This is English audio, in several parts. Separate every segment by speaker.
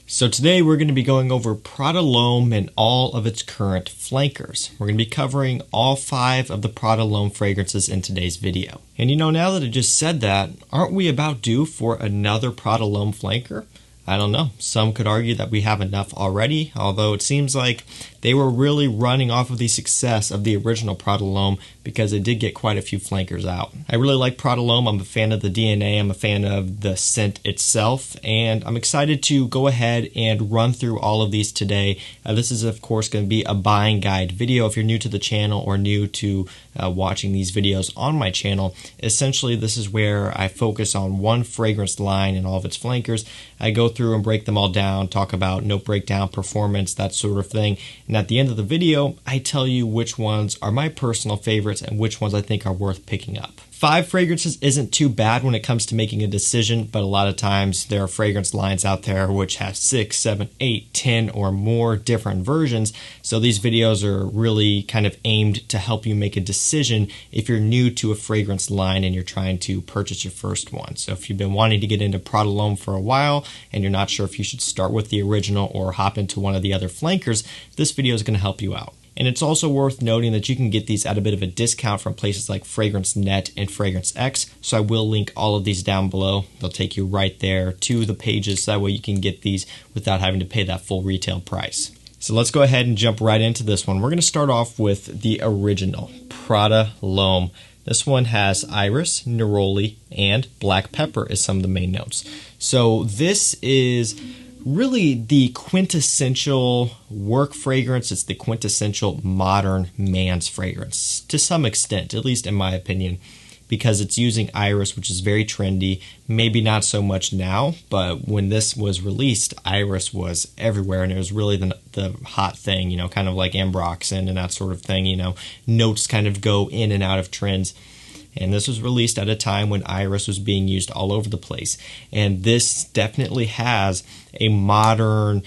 Speaker 1: So today we're going to be going over Prada L'Homme and all of its current flankers. We're going to be covering all 5 of the Prada L'Homme fragrances in today's video. And now that I just said that, aren't we about due for another Prada L'Homme flanker? I don't know. Some could argue that we have enough already, although it seems like they were really running off of the success of the original Prada L'Homme because it did get quite a few flankers out. I really like Prada L'Homme. I'm a fan of the DNA. I'm a fan of the scent itself, and I'm excited to go ahead and run through all of these today. This is, of course, going to be a buying guide video. If you're new to the channel or new to watching these videos on my channel, essentially this is where I focus on one fragrance line and all of its flankers. I go through and break them all down, talk about note breakdown, performance, that sort of thing. And at the end of the video, I tell you which ones are my personal favorites and which ones I think are worth picking up. 5 fragrances isn't too bad when it comes to making a decision, but a lot of times there are fragrance lines out there which have 6, 7, 8, 10 or more different versions. So these videos are really kind of aimed to help you make a decision if you're new to a fragrance line and you're trying to purchase your first one. So if you've been wanting to get into Prada L'Homme for a while and you're not sure if you should start with the original or hop into one of the other flankers, this video is going to help you out. And it's also worth noting that you can get these at a bit of a discount from places like Fragrance Net and Fragrance X. So I will link all of these down below. They'll take you right there to the pages. So that way you can get these without having to pay that full retail price. So let's go ahead and jump right into this one. We're going to start off with the original Prada L'Homme. This one has iris, neroli, and black pepper as some of the main notes. So this is really the quintessential work fragrance. It's the quintessential modern man's fragrance to some extent, at least in my opinion, because it's using iris, which is very trendy. Maybe not so much now, but when this was released, iris was everywhere, and it was really the hot thing, kind of like ambroxan and that sort of thing. Notes kind of go in and out of trends. And this was released at a time when iris was being used all over the place. And this definitely has a modern,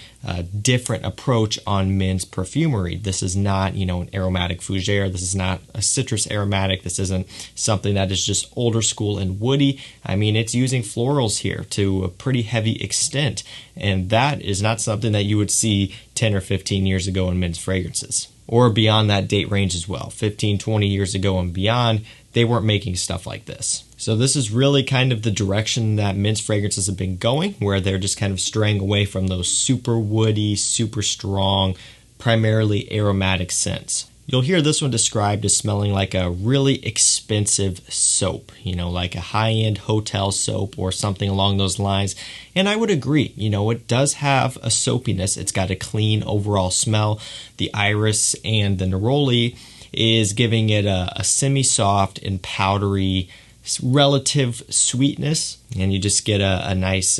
Speaker 1: different approach on men's perfumery. This is not, an aromatic fougere. This is not a citrus aromatic. This isn't something that is just older school and woody. I mean, it's using florals here to a pretty heavy extent. And that is not something that you would see 10 or 15 years ago in men's fragrances. Or beyond that date range as well. 15, 20 years ago and beyond, they weren't making stuff like this. So this is really kind of the direction that men's fragrances have been going, where they're just kind of straying away from those super woody, super strong, primarily aromatic scents. You'll hear this one described as smelling like a really expensive soap, like a high-end hotel soap or something along those lines. And I would agree, it does have a soapiness. It's got a clean overall smell. The iris and the neroli is giving it a semi-soft and powdery relative sweetness, and you just get a nice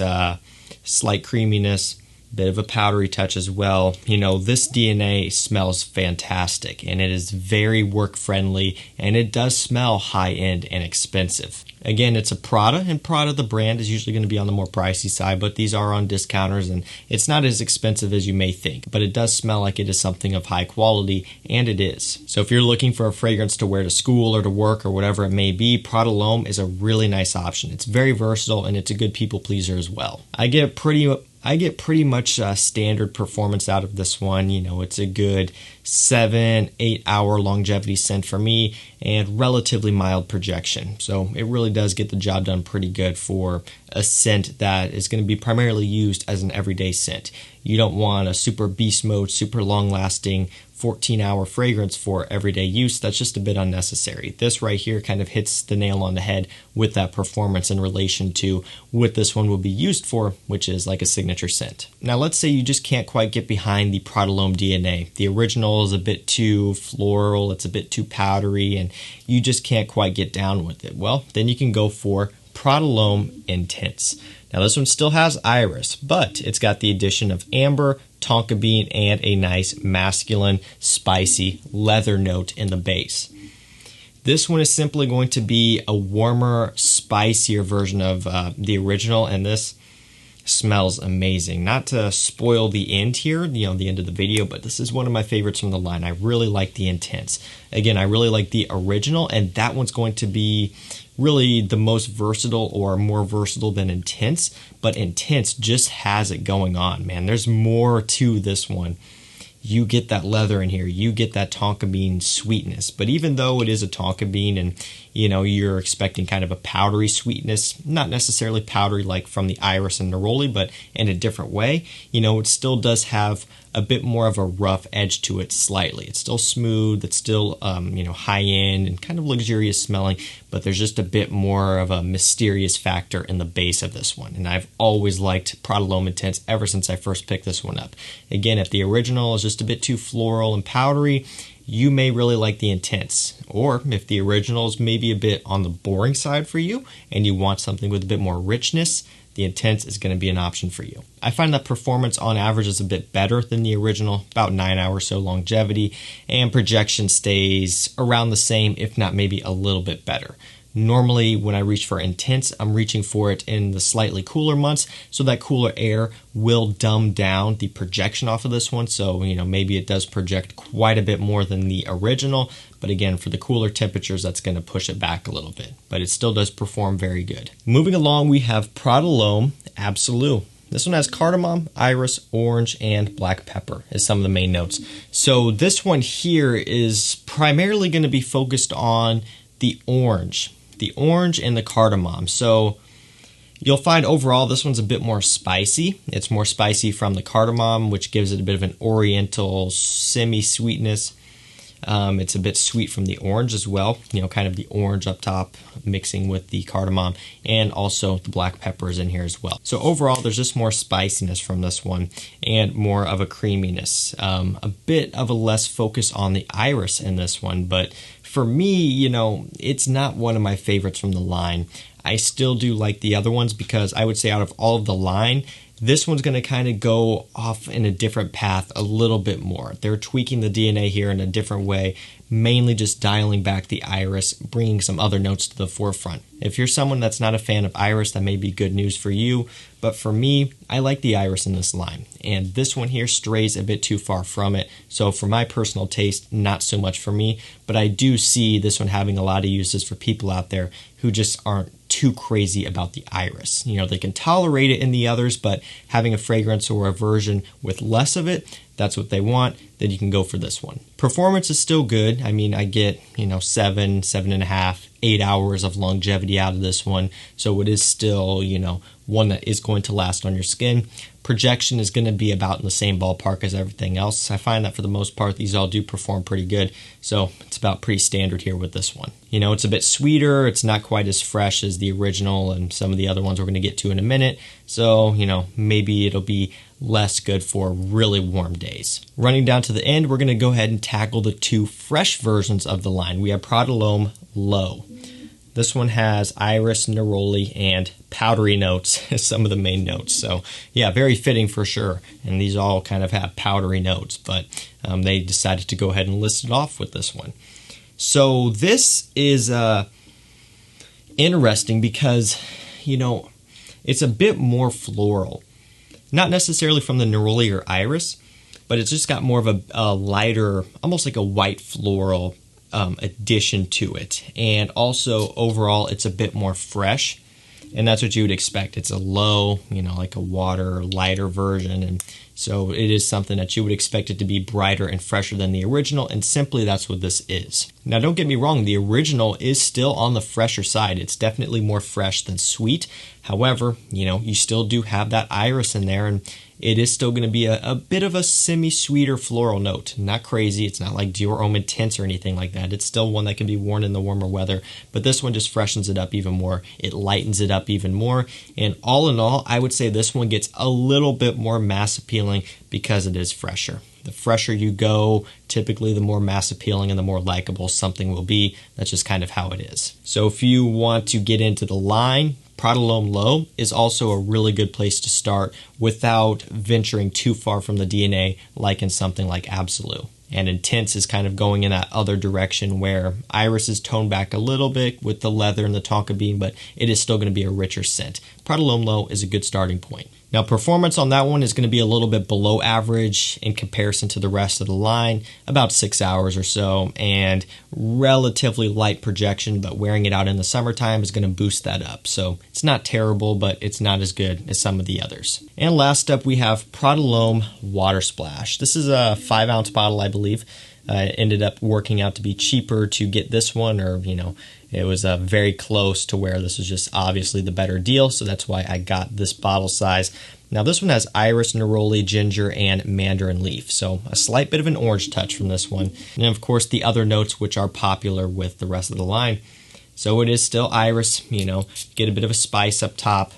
Speaker 1: slight creaminess, bit of a powdery touch as well. This DNA smells fantastic, and it is very work friendly, and it does smell high-end and expensive. Again, it's a Prada, and Prada, the brand, is usually going to be on the more pricey side, but these are on discounters, and it's not as expensive as you may think, but it does smell like it is something of high quality, and it is. So if you're looking for a fragrance to wear to school or to work or whatever it may be, Prada L'Homme is a really nice option. It's very versatile, and it's a good people pleaser as well. I get pretty much standard performance out of this one. It's a good 7-8 hour longevity scent for me and relatively mild projection. So it really does get the job done pretty good for a scent that is going to be primarily used as an everyday scent. You don't want a super beast mode, super long lasting 14-hour fragrance for everyday use. That's just a bit unnecessary. This right here kind of hits the nail on the head with that performance in relation to what this one will be used for, which is like a signature scent. Now let's say you just can't quite get behind the Prada L'Homme DNA. The original is a bit too floral, it's a bit too powdery, and you just can't quite get down with it. Well, then you can go for Prada L'Homme Intense. Now this one still has iris, but it's got the addition of amber, tonka bean, and a nice masculine, spicy leather note in the base. This one is simply going to be a warmer, spicier version of the original, and this Smells amazing. Not to spoil the end here, the end of the video, but this is one of my favorites from the line. I really like the Intense. Again, I really like the original, and that one's going to be really the most versatile, or more versatile than Intense, but Intense just has it going on, man. There's more to this one. You get that leather in here, you get that tonka bean sweetness. But even though it is a tonka bean and you're expecting kind of a powdery sweetness, not necessarily powdery like from the Iris and Neroli, but in a different way, it still does have a bit more of a rough edge to it slightly. It's still smooth, it's still high end and kind of luxurious smelling, but there's just a bit more of a mysterious factor in the base of this one. And I've always liked Prada L'Homme Intense ever since I first picked this one up. Again, if the original is just a bit too floral and powdery, you may really like the Intense. Or if the original is maybe a bit on the boring side for you and you want something with a bit more richness, the Intense is going to be an option for you. I find that performance on average is a bit better than the original, about 9 hours so longevity, and projection stays around the same, if not maybe a little bit better. Normally, when I reach for Intense, I'm reaching for it in the slightly cooler months, so that cooler air will dumb down the projection off of this one. So, maybe it does project quite a bit more than the original, but again, for the cooler temperatures, that's going to push it back a little bit. But it still does perform very good. Moving along, we have Prada L'Homme Absolu. This one has cardamom, iris, orange, and black pepper as some of the main notes. So this one here is primarily going to be focused on the orange and the cardamom. So you'll find overall this one's a bit more spicy. It's more spicy from the cardamom, which gives it a bit of an oriental semi-sweetness. It's a bit sweet from the orange as well, kind of the orange up top mixing with the cardamom, and also the black pepper is in here as well. So overall, there's just more spiciness from this one and more of a creaminess. A bit of a less focus on the iris in this one, but for me, it's not one of my favorites from the line. I still do like the other ones because I would say out of all of the line, this one's going to kind of go off in a different path a little bit more. They're tweaking the DNA here in a different way, mainly just dialing back the iris, bringing some other notes to the forefront. If you're someone that's not a fan of iris, that may be good news for you. But for me, I like the iris in this line. And this one here strays a bit too far from it. So for my personal taste, not so much for me. But I do see this one having a lot of uses for people out there who just aren't too crazy about the iris. They can tolerate it in the others, but having a fragrance or a version with less of it, that's what they want, then you can go for this one. Performance is still good. I mean, I get, 7.5, 8 hours of longevity out of this one. So it is still, one that is going to last on your skin. Projection is going to be about in the same ballpark as everything else. I find that for the most part, these all do perform pretty good. So it's about pretty standard here with this one. It's a bit sweeter. It's not quite as fresh as the original and some of the other ones we're going to get to in a minute. So, maybe it'll be less good for really warm days. Running down to the end, we're going to go ahead and tackle the two fresh versions of the line. We have Prada L'Homme Low. This one has iris, neroli, and powdery notes as some of the main notes. So yeah, very fitting for sure. And these all kind of have powdery notes, but they decided to go ahead and list it off with this one. So this is interesting because, it's a bit more floral. Not necessarily from the neroli or iris, but it's just got more of a lighter, almost like a white floral addition to it. And also overall it's a bit more fresh, and that's what you would expect. It's a low, like a water lighter version, and so it is something that you would expect it to be brighter and fresher than the original, and simply that's what this is. Now don't get me wrong, the original is still on the fresher side. It's definitely more fresh than sweet. However, you still do have that iris in there, and it is still going to be a bit of a semi-sweeter floral note. Not crazy. It's not like Dior Homme Intense or anything like that. It's still one that can be worn in the warmer weather, but this one just freshens it up even more. It lightens it up even more, and all in all, I would say this one gets a little bit more mass appealing because it is fresher. The fresher you go, typically the more mass appealing and the more likable something will be. That's just kind of how it is. So if you want to get into the line, Prada L'Homme Low is also a really good place to start without venturing too far from the DNA like in something like Absolu. And Intense is kind of going in that other direction where iris is toned back a little bit with the leather and the tonka bean, but it is still going to be a richer scent. Prada L'Homme Low is a good starting point. Now, performance on that one is going to be a little bit below average in comparison to the rest of the line, about 6 hours or so, and relatively light projection, but wearing it out in the summertime is going to boost that up. So it's not terrible, but it's not as good as some of the others. And last up, we have Prada L'Homme Water Splash. This is a 5-ounce bottle, I believe. It ended up working out to be cheaper to get this one, or, it was very close to where this was just obviously the better deal, so that's why I got this bottle size. Now this one has iris, neroli, ginger, and mandarin leaf, so a slight bit of an orange touch from this one. And of course the other notes which are popular with the rest of the line. So it is still iris, get a bit of a spice up top.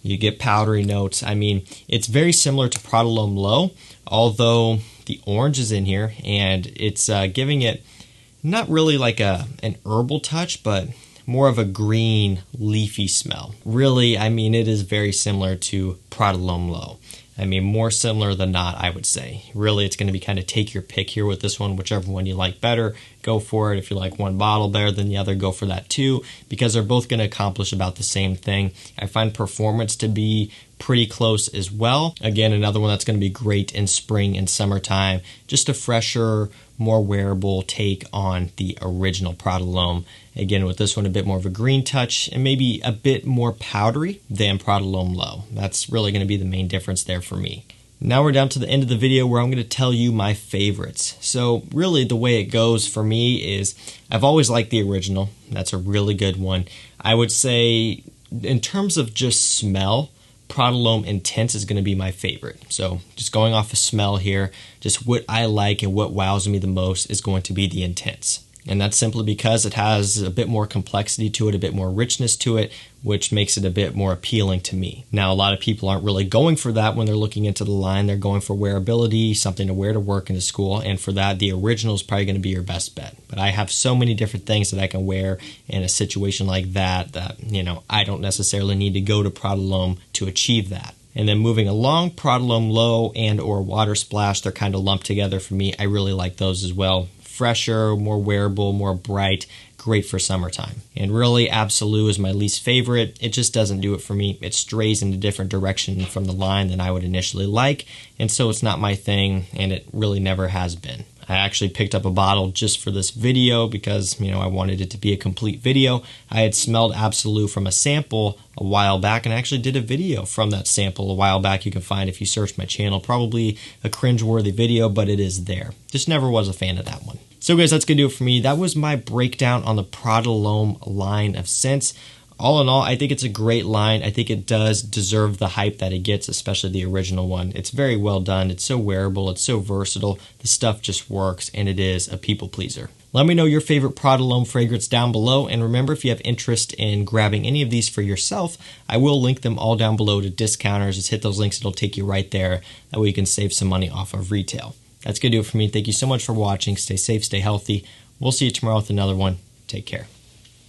Speaker 1: You get powdery notes. I mean, it's very similar to Prada L'Homme Low, although the orange is in here, and it's giving it not really like an herbal touch, but more of a green, leafy smell. Really, I mean, it is very similar to Prada L'Homme Low. I mean, more similar than not, I would say. Really, it's going to be kind of take your pick here with this one. Whichever one you like better, go for it. If you like one bottle better than the other, go for that too, because they're both going to accomplish about the same thing. I find performance to be pretty close as well. Again, another one that's going to be great in spring and summertime. Just a fresher, more wearable take on the original Prada L'Homme. Again, with this one, a bit more of a green touch and maybe a bit more powdery than Prada L'Homme Low. That's really going to be the main difference there for me. Now we're down to the end of the video where I'm going to tell you my favorites. So really the way it goes for me is I've always liked the original. That's a really good one. I would say in terms of just smell, Prada L'Homme Intense is going to be my favorite. So just going off of smell here, just what I like and what wows me the most is going to be the Intense. And that's simply because it has a bit more complexity to it, a bit more richness to it, which makes it a bit more appealing to me. Now, a lot of people aren't really going for that when they're looking into the line. They're going for wearability, something to wear to work and to school, and for that, the original is probably going to be your best bet. But I have so many different things that I can wear in a situation like that, I don't necessarily need to go to Prada L'Homme to achieve that. And then moving along, Prada L'Homme Low and or Water Splash, they're kind of lumped together for me. I really like those as well. Fresher, more wearable, more bright, great for summertime. And really, Absolu is my least favorite. It just doesn't do it for me. It strays in a different direction from the line than I would initially like, and so it's not my thing, and it really never has been. I actually picked up a bottle just for this video because, I wanted it to be a complete video. I had smelled Absolu from a sample a while back and I actually did a video from that sample a while back. You can find if you search my channel. Probably a cringe-worthy video, but it is there. Just never was a fan of that one. So guys, that's going to do it for me. That was my breakdown on the Prada L'Homme line of scents. All in all, I think it's a great line. I think it does deserve the hype that it gets, especially the original one. It's very well done. It's so wearable. It's so versatile. The stuff just works, and it is a people pleaser. Let me know your favorite Prada L'Homme fragrance down below, and remember, if you have interest in grabbing any of these for yourself, I will link them all down below to discounters. Just hit those links. It'll take you right there. That way you can save some money off of retail. That's going to do it for me. Thank you so much for watching. Stay safe, stay healthy. We'll see you tomorrow with another one. Take care.